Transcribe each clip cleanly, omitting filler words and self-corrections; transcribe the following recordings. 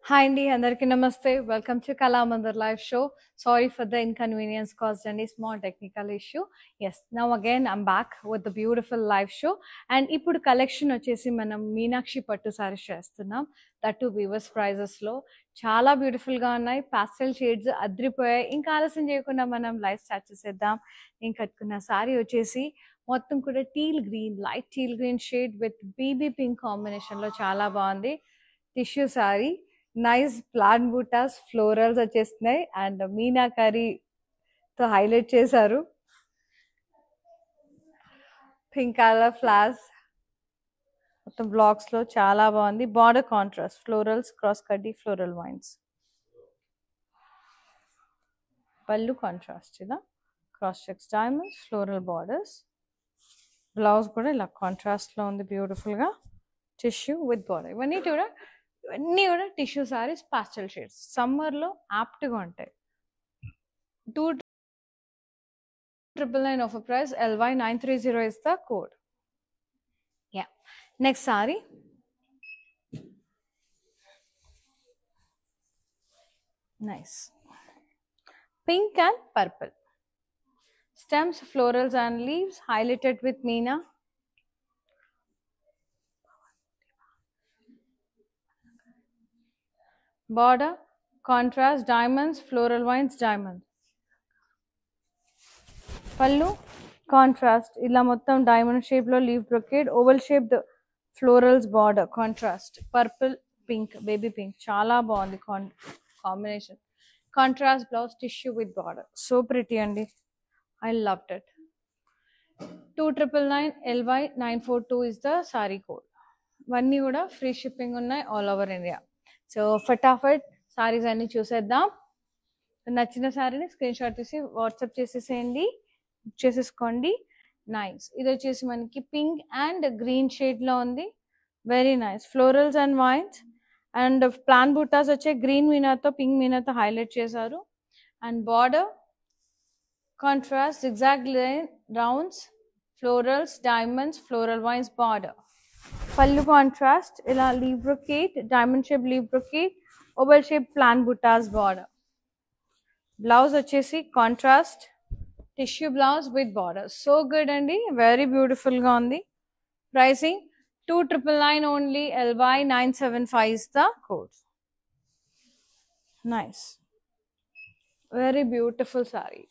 Hi Andy, అందరికీ నమస్తే. Welcome to Kalamandir live show. Sorry for the inconvenience caused any small technical issue. Yes, now again I'm back with the beautiful live show. And ఇప్పుడు collection వచ్చేసి మనం మీనాక్షి పట్టు సారీస్ చేస్తున్నాం. That to weavers prices లో చాలా beautiful గా ఉన్నాయి. పాస్టల్ shades అద్రిపోయాయి. ఇంకా ఆలస్యం చేయకుండా మనం లైవ్ స్టార్ట్ చేసేద్దాం. నేను కట్టుకున్న సారీ వచ్చేసి మొత్తం కూడా teal green, light teal green shade with baby pink combination లో చాలా బాగుంది. Tissue sari, nice plain butas, florals వచ్చేస్తున్నాయి అండ్ మీనాకరీతో హైలైట్ చేశారు. పింక్ కలర్ ఫ్లాస్ మొత్తం బ్లాక్స్ లో చాలా బాగుంది. బార్డర్ కాంట్రాస్ట్, ఫ్లోరల్స్, క్రాస్ కడ్డీ, ఫ్లోరల్ వైన్స్. పళ్ళు కాంట్రాస్ట్, ఇలా cross checks, diamonds, floral borders. Blouse కూడా ఇలా కాంట్రాస్ట్ లో ఉంది బ్యూటిఫుల్ గా. Tissue with border. ఇవన్నీ కూడా tissue saris, pastel shades, summer లో యాప్ట్ గా ఉంటాయి. 2,999 offer price, LY930 is the code. Yeah, next saree. Nice pink and purple stems, florals and leaves highlighted with Meena. Border contrast, diamonds, floral vines, diamonds. Pallu contrast, ila mottam diamond shape lo leaf brocade, oval shaped florals, border contrast, purple, pink, baby pink, chala bagundi combination. Contrast blouse, tissue with border, so pretty andi, I loved it. 2,999, LY942 is the saree code. ఇవన్నీ కూడా free shipping ఉన్నాయి all over India. So ఫటాఫట్ sarees అన్ని చూసేద్దాం. నచ్చిన సారీని screenshot తీసి WhatsApp చేసేసేయండి, బుక్ చేసేసుకోండి. నైస్. ఇది వచ్చేసి మనకి పింక్ అండ్ గ్రీన్ షేడ్ లో ఉంది. Very nice. Florals and vines and plain బూటాస్ వచ్చే గ్రీన్ మీనాతో పింక్ మీనాతో హైలైట్ చేశారు. And border contrast, zigzag line, rounds, florals, diamonds, floral vines, border. Pallu contrast, ila leaf brocade, diamond shape leaf brocade, oval shape plan buttas, border. Blouse vachesi contrast tissue blouse with border. So good andi, very beautiful ga undi. Pricing 2,999 only, LY975 is the code. Nice, very beautiful saree.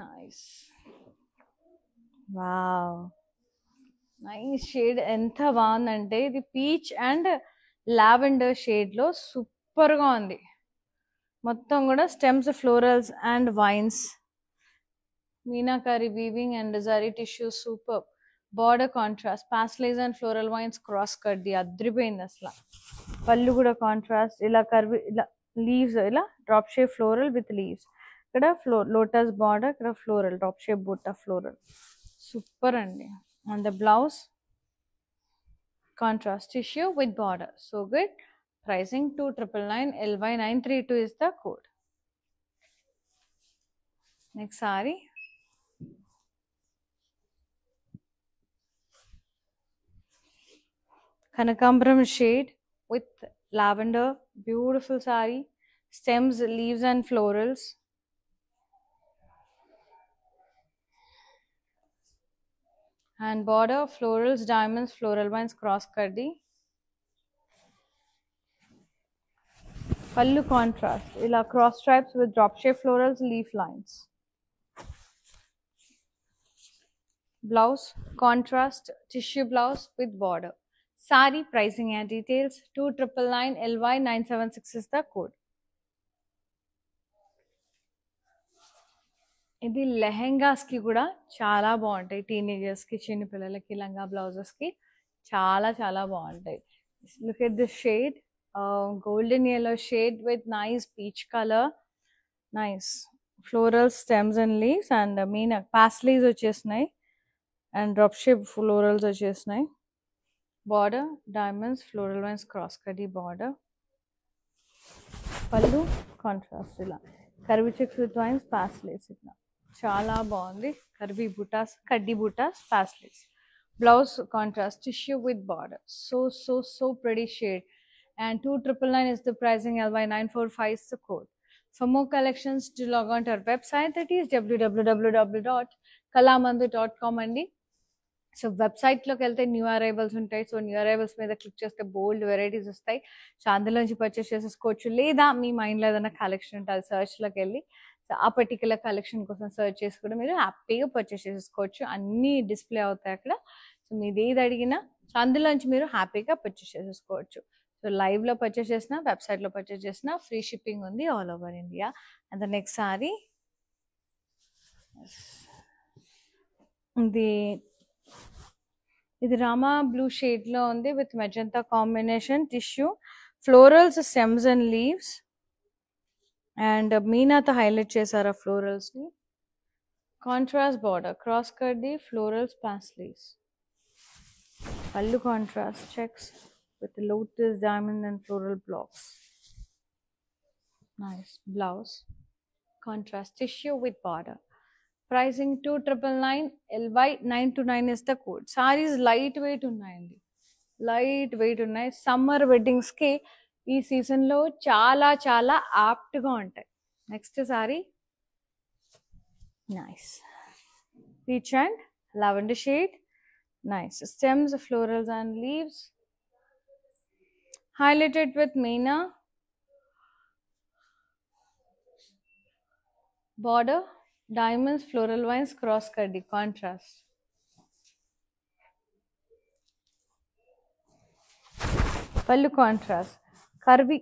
Nice. Wow, nice shade. ఎంత బాగుందంటే ఇది peach and lavender shade లో super గా ఉంది. మొత్తం కూడా stems, florals and vines, meenakari weaving and zari tissue, super. Border contrast, paisleys and floral vines, cross కడ్డీ అద్రిపోయింది అసలు. పళ్ళు కూడా కాంట్రాస్ట్, ఇలా కర్వి, ఇలా లీవ్స్, ఇలా drop shape floral with leaves. ఇక్కడ లోటస్ బార్డర్, ఇక్కడ ఫ్లోరల్ డ్రాప్ షేప్ బుట్ట ఫ్లోరల్, సూపర్ అండి. And the blouse contrast tissue with border, so good. Pricing 2,999, LY932 is the code. Next saree. Kanakambram shade with lavender, beautiful saree. Stems, leaves and florals. And border florals, diamonds, floral vines, cross kaddi. Pallu contrast, ila cross stripes with drop shape florals, leaf lines. Blouse contrast tissue blouse with border. Saree pricing and details 2,999, LY976 is the code. ఇది లెహెంగాస్ కి కూడా చాలా బాగుంటాయి. Teenagers కి, చిన్న పిల్లలకి, లంగా blouses కి చాలా చాలా బాగుంటాయి. Look at this shade, golden yellow shade with nice peach colour. Nice floral stems and leaves and mean paisleys వచ్చేసినాయి అండ్ డ్రాప్ షేప్ ఫ్లోరల్స్ వచ్చేసినాయి. Border diamonds, floral vines, cross కడ్డీ బార్డర్. పళ్ళు కాంట్రాస్ట్, ఇలా curvy checks with wines, paisleys, ఇట్లా చాలా బాగుంది. Curvy బుటాస్, కడ్డీ బుటాస్, paisleys. Blouse contrast tissue with border, so pretty shade. and 2999 is the pricing. LY945 is the code. For more collections, do log on to our website, that is www.kalamandu.com andi. So వెబ్సైట్లోకి వెళ్తే new arrivals ఉంటాయి. So new arrivals మీద click చేస్తే బోల్డ్ varieties వస్తాయి. So అందులోంచి purchase చేసేసుకోవచ్చు. లేదా మీ మైండ్లో ఏదైనా కలెక్షన్ ఉంటే అది సర్చ్లోకి వెళ్ళి సో ఆ పర్టికులర్ కలెక్షన్ కోసం సర్చ్ చేసి కూడా మీరు హ్యాపీగా పర్చేస్ చేసేసుకోవచ్చు. అన్నీ డిస్ప్లే అవుతాయి అక్కడ. సో మీది ఏది అడిగినా సో అందులోంచి మీరు హ్యాపీగా పర్చేస్ చేసేసుకోవచ్చు. సో లైవ్లో పర్చేస్ చేసినా వెబ్సైట్లో పర్చేస్ చేసినా ఫ్రీ షిప్పింగ్ ఉంది all over India. And the next saree ఇది రామా బ్లూ షేడ్లో ఉంది with magenta combination tissue, florals, stems and leaves and మీనాతో హైలైట్ చేశారు ఆ ఫ్లోరల్స్ని. కాంట్రాస్ట్ బార్డర్, క్రాస్ కడ్డీ, ఫ్లోరల్స్, పాస్లీస్. పళ్ళు contrast checks with lotus, diamond and floral blocks. Nice. Blouse contrast tissue with border. Pricing 2999, LY929 is the code. Sarees light weight ఉన్నాయండి, light weight ఉన్నాయి. Summer weddings కి ఈ season లో చాలా చాలా apt గా ఉంటాయి. Next sorry nice peach and lavender shade. Nice stems, florals and leaves, highlighted with Meena border, diamonds, floral vines, cross cutty contrast. Pallu contrast, curvy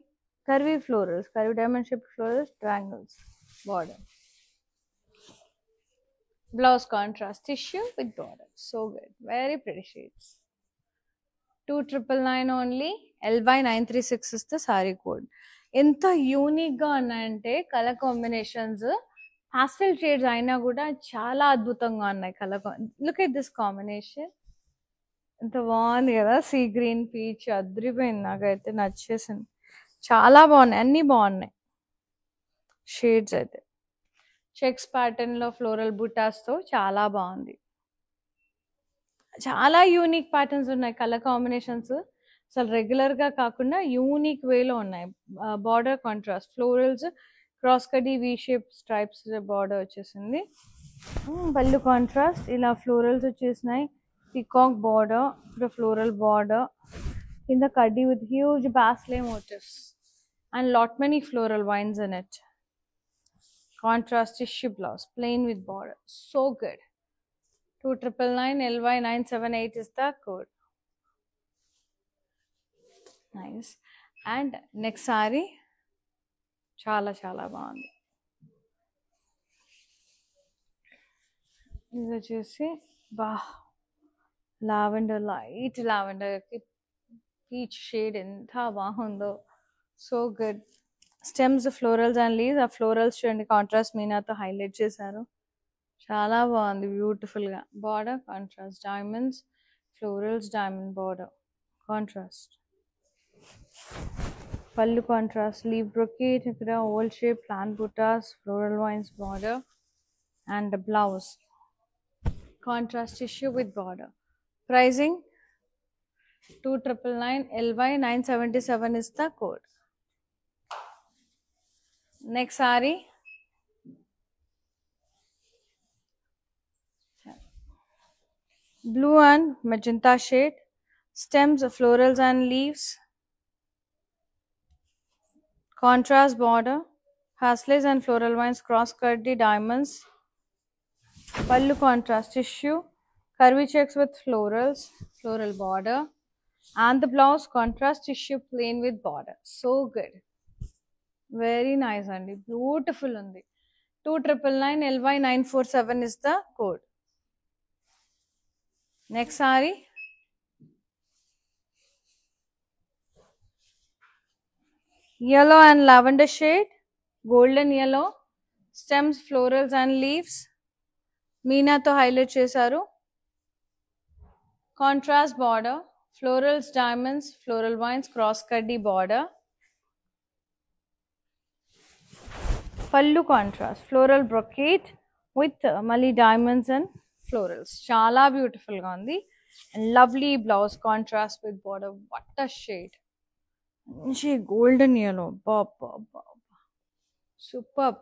florals, curvy diamond shaped florals, triangles, border. Blouse contrast tissue with border. So good, very pretty shades. 2999 only. LY936 is the saree code. ఎంత యూనిక్గా ఉన్నాయంటే colour combinations, పాస్టల్ shades అయినా కూడా చాలా అద్భుతంగా ఉన్నాయి colour. Look at this combination, ఎంత బాగుంది కదా. సీ గ్రీన్, పీచ్ అద్రిపోయింది, నాకైతే నచ్చేసింది. చాలా బాగున్నాయి, అన్నీ బాగున్నాయి షేడ్స్. అయితే చెక్స్ ప్యాటర్న్లో ఫ్లోరల్ బుటాస్తో చాలా బాగుంది. చాలా యూనిక్ ప్యాటర్న్స్ ఉన్నాయి, కలర్ కాంబినేషన్స్ అసలు రెగ్యులర్గా కాకుండా యూనిక్ వేలో ఉన్నాయి. బార్డర్ కాంట్రాస్ట్, ఫ్లోరల్స్, క్రాస్ కడీ, వీ షేప్ స్ట్రైప్స్ బార్డర్ వచ్చేసింది. పళ్ళు కాంట్రాస్ట్, ఇలా ఫ్లోరల్స్ వచ్చేసినాయి. పికాక్ బార్డర్, ఇప్పుడు ఫ్లోరల్ బార్డర్, కింద కడ్డీ with huge paisley motifs and lot many floral vines in it. Contrast tissue blouse, plain with border. So good. 2999, LY978 is the code. Nice. And next saree చాలా చాలా బాగుంది. ఇది వచ్చేసి lavender, light లావెండర్కి peach shade ఎంత బాగుందో. So good. Stems, florals and leaves. ఆ florals చూడండి కాంట్రాస్ట్ మీనాతో హైలైట్ చేశారు, చాలా బాగుంది, బ్యూటిఫుల్గా. Border contrast, diamonds, florals, diamond border contrast. పళ్ళు కాంట్రాస్ట్, లీవ్ బ్రొకేట్, ఇక్కడ oval shape, plant butas, floral vines border and blouse contrast tissue with border. Pricing 2999, LY977 is the code. Next saree blue and magenta shade, stems, florals and leaves, contrast border, haslets and floral vines, cross curdy, diamonds. Pallu contrast tissue, curvy checks with florals, floral border, and the blouse contrast tissue plain with border. So good, very nice andi, beautiful undi. 2999, LY947 is the code. Next saree yellow and lavender shade, golden yellow, stems, florals and leaves, మీనాతో highlight చేశారు. Contrast border, florals, diamonds, floral vines, cross కడ్డీ border. Pallu contrast, floral brocade with మళ్ళీ diamonds and florals, చాలా బ్యూటిఫుల్గా ఉంది. And lovely blouse contrast with border. What a shade, మంచి golden yellow. Super.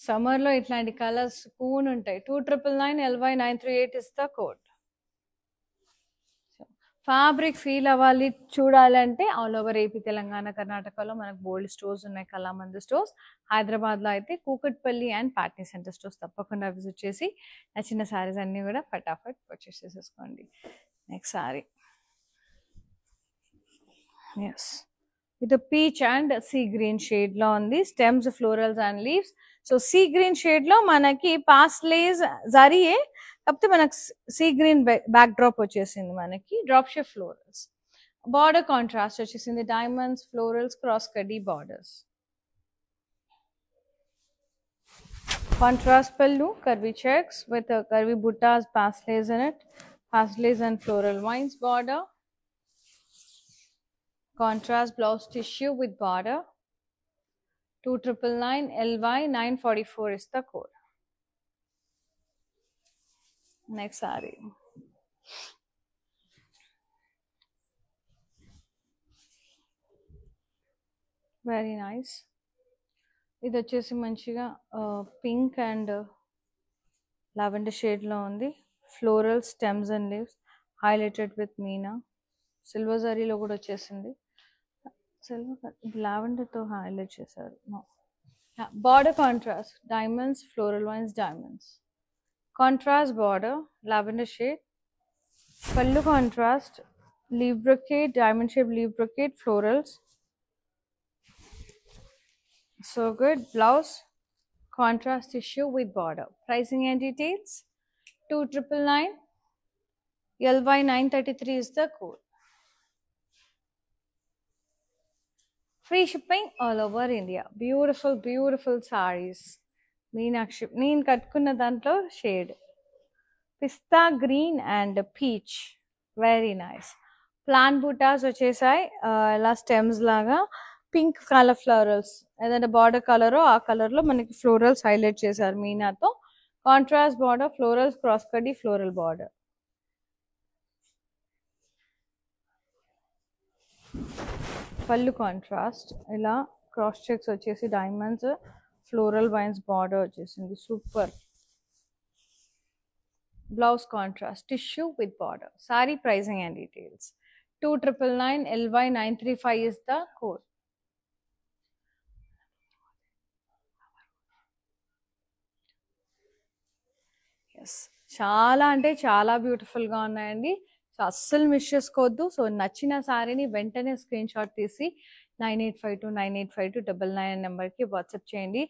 సమ్మర్లో ఇట్లాంటి కలర్స్ కూన్ ఉంటాయి. 2999 LY938 is the code. Fabric feel అవ్వాలి చూడాలంటే ఆల్ ఓవర్ ఏపీ, తెలంగాణ, కర్ణాటకలో మనకు బోల్డ్ స్టోర్స్ ఉన్నాయి. కళామంది స్టోర్స్. హైదరాబాద్లో అయితే Kukatpally and Patny centre stores తప్పకుండా విజిట్ చేసి నచ్చిన శారీస్ అన్నీ కూడా ఫటాఫట్ పర్చేస్ చేసేసుకోండి. నెక్స్ట్ శారీ, ఎస్, ఇది peach and see green shade లో ఉంది. Stems, florals and leaves. So see green shade లో మనకి పాస్లేస్ జరీయే, కాకపోతే మనకు సీ గ్రీన్ బ్యాక్ డ్రాప్ వచ్చేసింది. మనకి drop shape florals. Border contrast వచ్చేసింది. డైమండ్స్, ఫ్లోరల్స్, క్రాస్ కడ్డీ బార్డర్స్. కాంట్రాస్ట్ పల్లు, curvy checks with curvy buttas, paslays in it. Paslays and floral vines border. Contrast blouse tissue with border. 2999 LY944 is the code. Next saree. Very nice. ఇది వచ్చేసి మంచిగా pink and lavender shade లో ఉంది. Floral stems and leaves highlighted with meena. Silver జరీలో కూడా వచ్చేసింది. Silver lavender తో highlight చేశారు. Border contrast, diamonds, floral vines, diamonds. Contrast border, lavender shade. Pallu contrast, leaf brocade, diamond shape leaf brocade, florals. So good. Blouse contrast tissue with border. Pricing and details. 2999 LY933 is the code. Free shipping all over India. Beautiful, beautiful sarees. Meenakshi. Neen kattukunna dantlo shade pista green and peach. Very nice. Plant buttas vachesai ela stems laga. Pink colour florals, ఏదైనా border colour ఆ colour లో మనకి florals highlight చేశారు మీనాతో. Contrast border, florals, cross కడ్డీ, floral border. Pallu contrast, ఇలా cross checks వచ్చేసి diamonds, floral vines border వచ్చేసింది. Super. Blouse contrast tissue with border. Sorry pricing and details. 2999 LY935 is the code. చాలా అంటే చాలా బ్యూటిఫుల్గా ఉన్నాయండి. సో అస్సలు మిస్ చేసుకోవద్దు. సో నచ్చిన శారీని వెంటనే స్క్రీన్ షాట్ తీసి 9852985299 నెంబర్కి వాట్సాప్ చేయండి.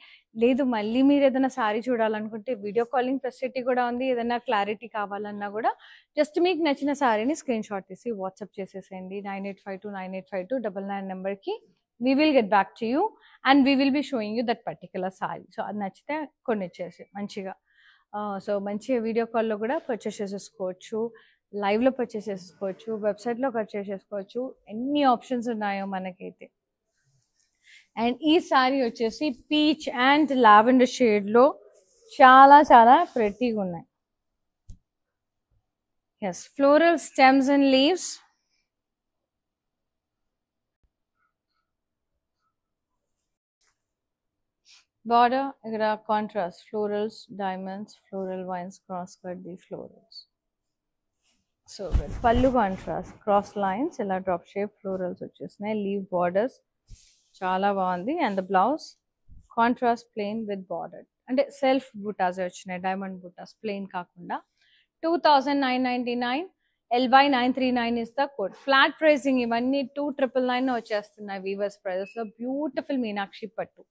లేదు మళ్ళీ మీరు ఏదైనా శారీ చూడాలనుకుంటే వీడియో కాలింగ్ ఫెసిలిటీ కూడా ఉంది. ఏదైనా క్లారిటీ కావాలన్నా కూడా జస్ట్ మీకు నచ్చిన శారీని స్క్రీన్ షాట్ తీసి వాట్సాప్ చేసేసేయండి 9852985299 నెంబర్కి. We will get back to you and we will be showing you that particular sari. So అది నచ్చితే కొన్ని ఇచ్చేసి మంచిగా. సో మంచిగా వీడియో కాల్లో కూడా పర్చేస్ చేసేసుకోవచ్చు, లైవ్లో పర్చేస్ చేసుకోవచ్చు, వెబ్సైట్లో పర్చేస్ చేసుకోవచ్చు. ఎన్ని ఆప్షన్స్ ఉన్నాయో మనకైతే. అండ్ ఈ శారీ వచ్చేసి పీచ్ అండ్ లావెండర్ షేడ్లో చాలా చాలా ప్రెట్టీగా ఉన్నాయి. Yes, floral stems and leaves. Border ఇక్కడ contrast florals, diamonds, floral vines, cross కడ్డీ, ఫ్లోరల్స్. సో పళ్ళు కాంట్రాస్ట్ క్రాస్ లైన్స్, ఇలా డ్రాప్ షేప్ ఫ్లోరల్స్ వచ్చేసినాయి. లీవ్ బార్డర్స్ చాలా బాగుంది. And the blouse contrast plain with border, అంటే సెల్ఫ్ బుటాస్ వచ్చినాయి, డైమండ్ బుటాస్ plain కాకుండా. 2999 LY939 is the code. Flat pricing ఇవన్నీ 2999 వచ్చేస్తున్నాయి వీవర్స్ ప్రైజెస్లో. బ్యూటిఫుల్ మీనాక్షి పట్టు,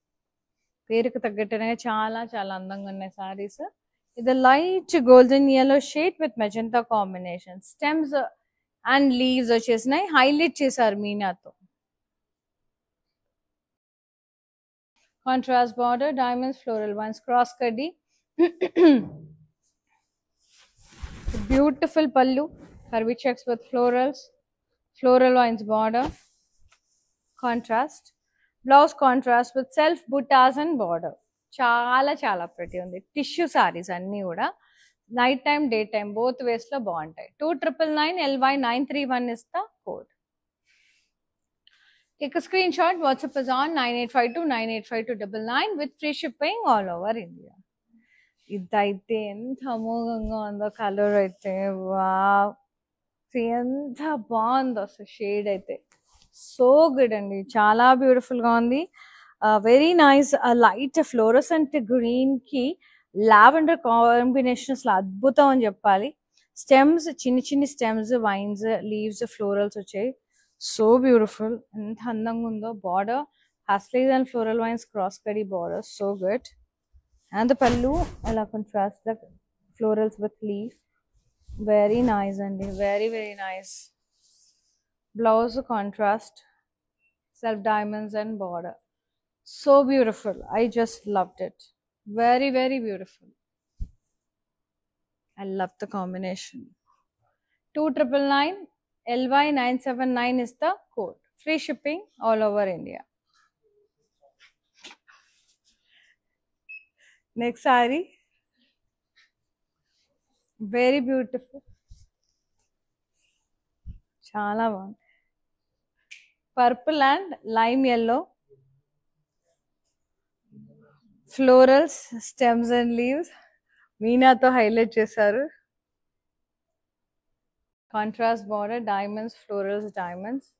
పేరుకు తగ్గట్టునే చాలా చాలా అందంగా ఉన్నాయి సారీస్. ఇది light golden yellow shade with magenta combination. Stems and leaves వచ్చేసినాయి, హైలైట్ చేశారు మీనాతో. Contrast border, diamonds, floral vines, cross కడ్డీ. Beautiful pallu, curvy checks with florals, floral vines border. Contrast blouse contrast with self butas and border. చాలా చాలా pretty ఉంది. Tissue saris అన్నీ కూడా night time day time both వేస్లో బాగుంటాయి. 2999 LY931 is the code. Take a screenshot. WhatsApp is on 9852985299 with free shipping all over India. ఇదైతే ఎంత అమోఘంగా ఉందో కలర్ అయితే వావ్ ఎంత బాగుందో అసలు షేడ్ అయితే సో గుడ్ అండి చాలా బ్యూటిఫుల్ గా ఉంది very nice light fluorescent green కి లావెండర్ కాంబినేషన్ అసలు అద్భుతం అని చెప్పాలి స్టెమ్స్ చిన్ని చిన్ని స్టెమ్స్ వైన్స్ లీవ్స్ ఫ్లోరల్స్ వచ్చాయి సో బ్యూటిఫుల్ ఎంత అందంగా ఉందో border paisleys and floral vines cross కడీ border so good and the pallu ela contrast the florals with leaf very nice and very nice blouse contrast self diamonds and border so beautiful I just loved it very beautiful I love the combination 2999 LY979 is the code free shipping all over India. Next saree, very beautiful. Chala bagundi. Purple and lime yellow. Florals, stems and leaves. Meena to highlight chesaru. Contrast border, diamonds, florals, diamonds.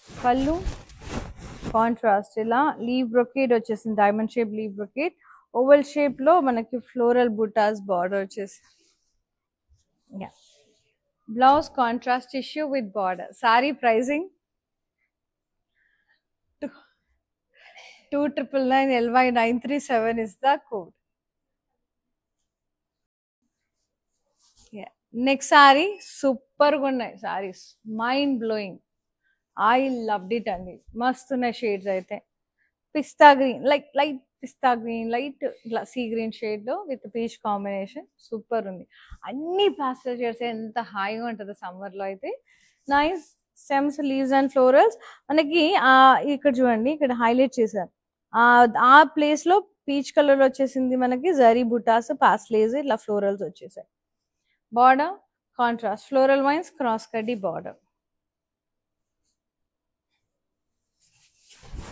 పళ్ళు contrast ఇలా leaf brocade వచ్చేసింది diamond shape leaf brocade oval shape లో మనకి floral butas border వచ్చేసి blouse contrast tissue with border sari pricing 2999 LY937 is the code. Next saree super గా ఉన్నాయి sarees mind blowing I loved it అండి మస్తు ఉన్నాయి షేడ్స్ అయితే pista green light pista green light sea green shade లో విత్ పీచ్ కాంబినేషన్ సూపర్ ఉంది అన్ని పాస్టల్ shades ఎంత హాయిగా ఉంటుంది సమ్మర్ లో అయితే nice stems leaves and florals మనకి ఇక్కడ చూడండి ఇక్కడ హైలైట్ చేశారు ఆ ప్లేస్ లో పీచ్ కలర్ వచ్చేసింది మనకి జరీ బుటాస్ పాస్లేజ్ ఇట్లా ఫ్లోరల్స్ వచ్చేసాయి border contrast floral vines cross కడ్డీ border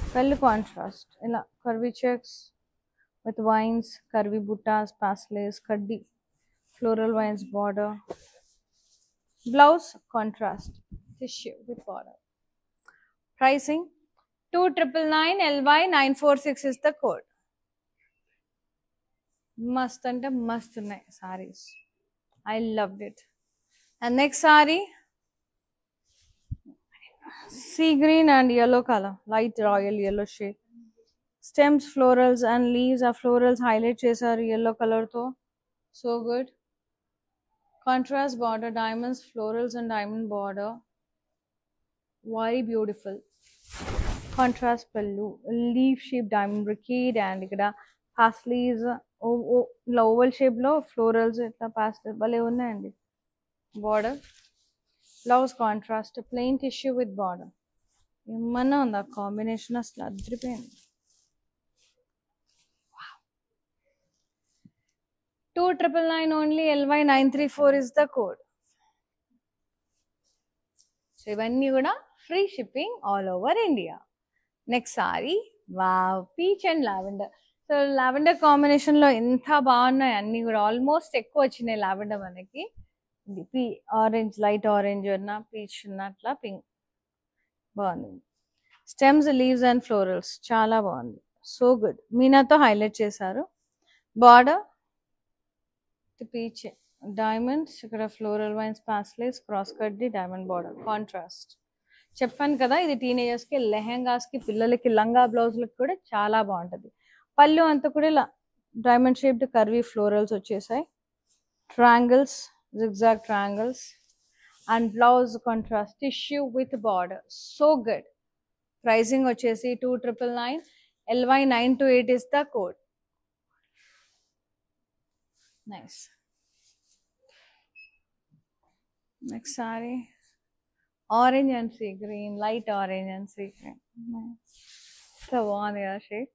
Pallu contrast ila curvy checks with vines curvy buttas paslays kaddi floral vines border blouse contrast tissue with border pricing 2999 LY946 is the code mast ante mast unnai sarees I loved it and next saree sea green and yellow color light royal yellow shade stems florals and leaves are florals highlight chesaru yellow color tho so good contrast border diamonds florals and diamond border very beautiful contrast pallu leaf shape diamond brocade and ikkada parsleys oval shape lo florals itla pastel bale unnayandi border blouse contrast plain tissue with border ఏమన్నా ఉంది ఆ combination అసలు అదిరిపోయింది 2999 only LY934 is the code so ఇవన్నీ కూడా free shipping all over India next sorry wow peach and lavender so lavender combination లో ఎంత బాగున్నాయి అన్ని కూడా ఆల్మోస్ట్ ఎక్కువ వచ్చినాయి లావెండర్ మనకి ఆరెంజ్ లైట్ ఆరెంజ్ ఉన్న పీచ్ ఉన్న అట్లా పింక్ బాగుంది స్టెమ్స్ లీవ్స్ అండ్ ఫ్లోరల్స్ చాలా బాగుంది సో గుడ్ మీనాతో హైలైట్ చేశారు బార్డర్ పీచ్ డైమండ్స్ ఇక్కడ ఫ్లోరల్ వైన్స్ పాస్లేస్ క్రాస్ కడ్డి డైమండ్ బార్డర్ కాంట్రాస్ట్ చెప్పాను కదా ఇది టీనేజర్స్ కి లెహెంగాస్ కి పిల్లలకి లంగా బ్లౌజ్లకి కూడా చాలా బాగుంటది పళ్ళు అంతా కూడా ఇలా డైమండ్ షేప్డ్ కర్వీ ఫ్లోరల్స్ వచ్చేసాయి triangles zigzag triangles and blouse contrast tissue with border so good pricing vachesi 2999 LY928 is the code nice next saree orange and sea green light orange and sea green nice so బాగుంది కదా shade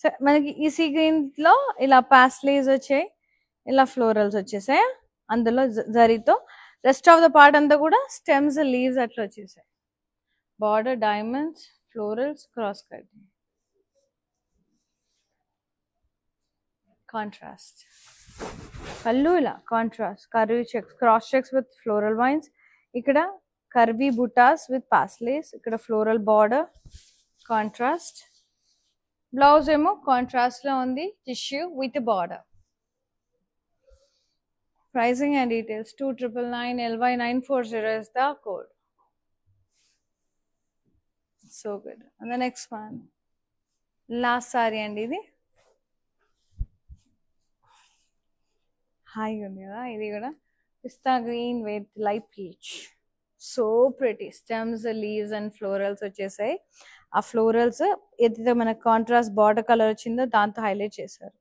so మనకి ఈ sea green లో ఇలా paisleys వచ్చాయి ఇలా florals వచ్చేసాయి అందులో జరీతో. రెస్ట్ ఆఫ్ ద పార్ట్ అంతా కూడా స్టెమ్స్ లీవ్స్ అట్లా వచ్చేసాయి. Border diamonds, florals, cross cut, contrast. పళ్ళు ఇలా contrast, curvy checks, cross checks with floral wines. ఇక్కడ కర్వీ బుటాస్ విత్ పాస్లేస్. ఇక్కడ ఫ్లోరల్ బార్డర్, కాంట్రాస్ట్. బ్లౌజ్ ఏమో కాంట్రాస్ట్ లో ఉంది, tissue with border. Pricing and details 2999 LY940 is the code. So good. And the next one, last saree and idi high undi kada, idi kuda pista green with light peach. So pretty. Stems, leaves and florals వచ్చేసాయి. ఆ florals ఏదైతే మన contrast border colour వచ్చిందో దాంతో highlight చేశారు.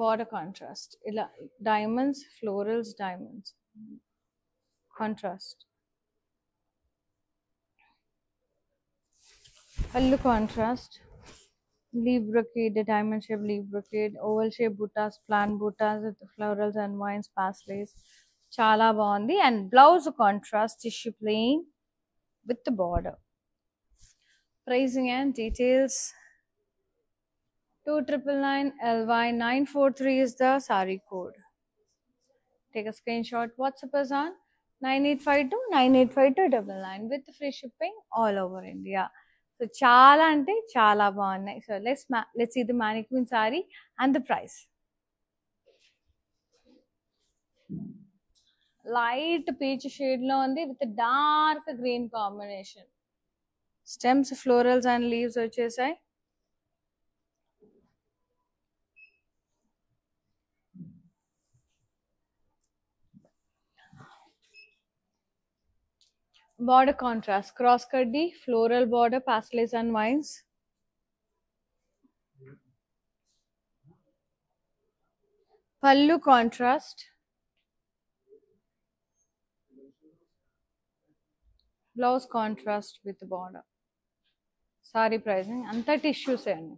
Border contrast, ila diamonds, florals, diamonds, contrast. Pallu contrast, leaf brocade, diamond shape leaf brocade, oval shape buttas, plant buttas with florals and vines, pasleys. Chala baagundi. And blouse contrast, tissue plain with the border. Pricing and details 2999 LY943 is the saree code. Take a screenshot. WhatsApp us on 9852985299 with free shipping all over India. So chala ante chala baagunnai. So let's see the mannequin saree and the price. Light peach shade lo undi with a dark green combination. Stems, florals and leaves vachesai. Border contrast, cross cutty, floral border, pastels and vines. Pallu contrast, blouse contrast with the border. Saree pricing anta tissues andi.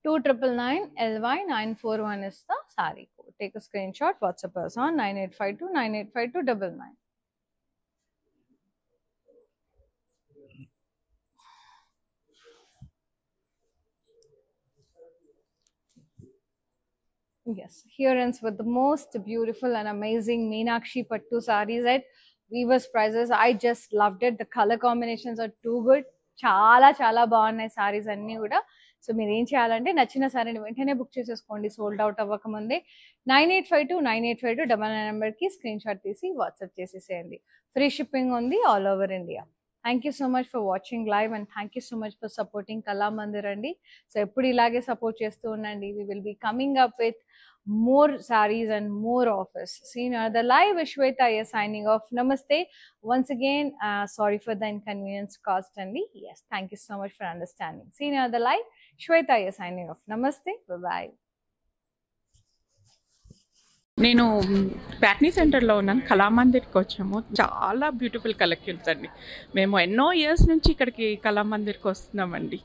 2999 LY941 is the saree code. Take a screenshot. WhatsApp us on 9852985299. Yes, here ends with the most beautiful and amazing Meenakshi Pattu sarees at Weavers prices. I just loved it. The color combinations are too good. Chala బాగున్నాయి sarees అన్నీ కూడా. So మీరు ఏం చేయాలంటే నచ్చిన సారీని వెంటనే book చేసేసుకోండి, sold out అవ్వకముందే. 9852985299 నెంబర్కి స్క్రీన్ షాట్ తీసి వాట్సాప్ చేసేసేయండి. ఫ్రీ షిప్పింగ్ ఉంది all over India. Thank you so much for watching live and thank you so much for supporting Kalamandir andi. So eppudu ilage support chestu unnandi. We will be coming up with more sarees and more offers. See you another live. Shweta is signing off. Namaste. Once again, sorry for the inconvenience caused andi. Yes, thank you so much for understanding. See you another live. Shweta is signing off. Namaste. Bye bye. నేను ప్యాట్నీ సెంటర్లో ఉన్నాను. కళామందిర్కి వచ్చాము. చాలా beautiful collections అండి. మేము ఎన్నో years నుంచి ఇక్కడికి కళామందిర్కి వస్తున్నామండి.